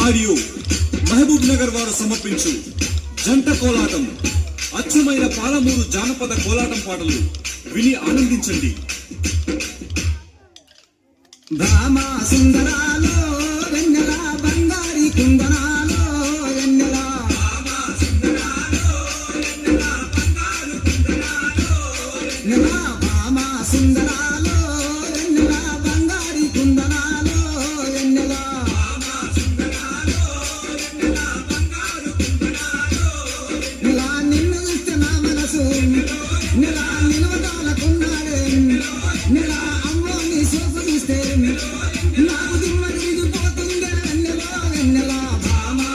Audio Mahabub Nagar వారు సమర్పించు జంట కోలాటం అచ్చమైన పాలమూరు జానపద కోలాటం పాటలు విని ఆనందించండి. భామా సుందరాలో వెన్నెల బంగారి కుందనాలో వెన్నెల భామా సుందరాలో వెన్నెల బంగారి కుందనాలో వెన్నెల నెలా నిన్ను చూస్తే నా మనసు నెలా నిలవదాలకున్నాడే నెలా అమ్మో నీ సోపు చూస్తే నాకు దిమ్మ తిరిగిపోతుందే వెన్నెల వెన్నెల భామా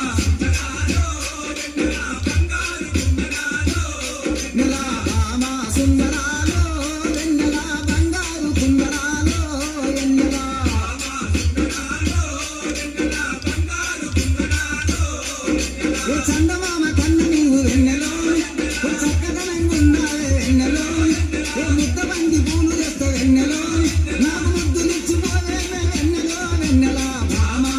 నెల భామా సుందరాలో వెన్నెల బంగారు కుందరాలో వెన్నెల ఏ చందమామ కన్న నువ్వు వెన్నెలో ఓ చక్కదనంగా ఉన్నావే వెన్నెలో ఓ ముద్ద బంది పూలు చేస్తా వెన్నెలో నాకు ముద్దు నిచ్చిపోవే వెన్నెలో వెన్నెల భామా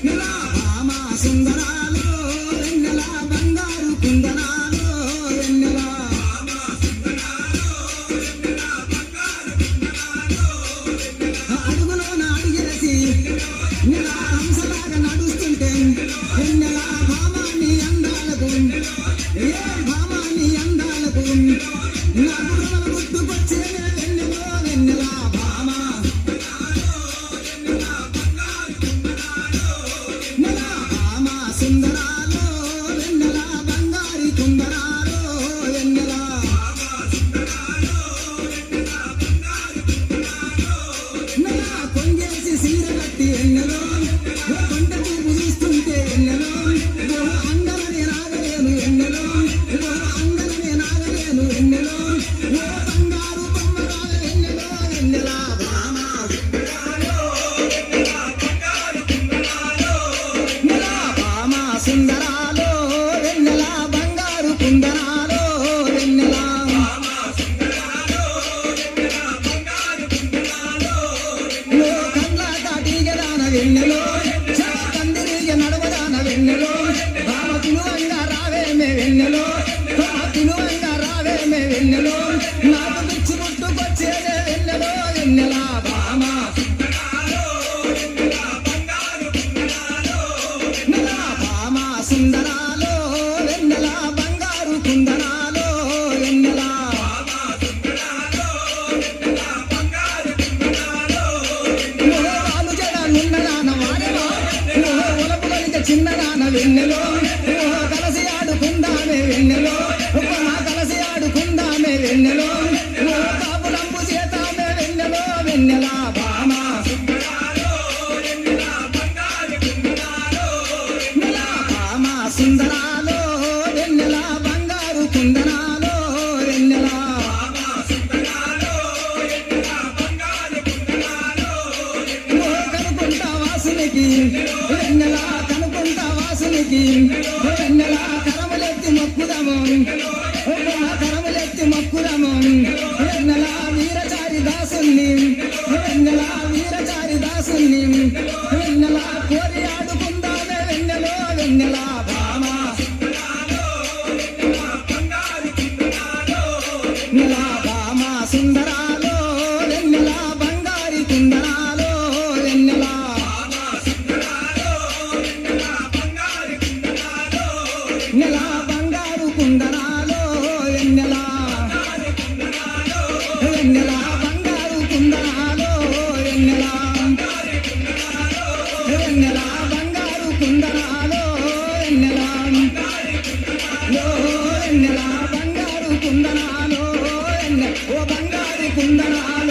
నెల భామా సుందరాలో వెన్నెల బంగారు కుందనాలో వెన్నెల అడుగులోన అడుగేసి నెల హంసలాగా నడుస్తుంటే వెన్నెల భామాని అందాలకు ఏ భామాని అందాలకు నాకు భ్రమలు గుర్తుకొచ్చే వెన్నెల వెన్నెల భామా నెల భామా సుందరాలో వెన్నెల బంగారి కుందరాలో వెన్నెల నెల కొంగేసి సీర కట్టి వెన్నెలో ఓ కొంట పువ్వు చూస్తుంటే వెన్నెలో ఓ అందరనే నాగలేను వెన్నెలో ఓ అందరనే నాగలేను వెన్నెలో ఓ బంగారు బొమ్మగా వెన్నెలో వెన్నెల భామా నెల భామా సుందరాలో వెన్నెల బంగారు కుందనాలో వెన్నెల ఓ కళ్ళ దాటిగదాన వెన్నెలో కందిరిగ నడవదాన వెన్నెలో భామ పిలువంగా రావేమే వెన్నెలో పిలువంగా రావేమే వెన్నెలో నాకు పిచ్చి పుట్టుకొచ్చేదే వెన్నెలో వెన్నెల భామా నెల భామా సుందరాలో వెన్నెల బంగారు కుందనాలో వెన్నెల వాలు జడ నున్నదాన వాడెలో ఒలపు కలిగ చిన్నదాన వెన్నెలో కలసి ఆడుకుందామే వెన్నెలో కలసి ఆడుకుందామే వెన్నెలో కాపులంపు చేతామే వెన్నెలో వెన్నెల భామా నెల భామా సుందరాలో వెన్నెల బంగారు కుందనాలో వెన్నెల కనుకుంటా వాసునికి వెన్నెల కనుకుంటా వాసునికి వెన్నెల కరములెత్తి మొక్కుదము కరములెత్తి మొక్కుదము వెన్నెల వీరచారి దాసుని వెన్నెల వీరచారి దాసుని వెన్నెల కోరి ఆడుకుందామే వెన్నెలో వెన్నెల భామా నెల భామా సుందరాలో వెన్నెల బంగారి కుందనాలో వెన్నెల నెల బంగారు కుందనాలో వెన్నెల వెన్నెల బంగారు కుందనాలో వెన్నెల వెన్నెల బంగారు కుందనాలో వెన్నెల వెన్నెల బంగారు కుందనాలో ఓ బంగారు కుందనాలో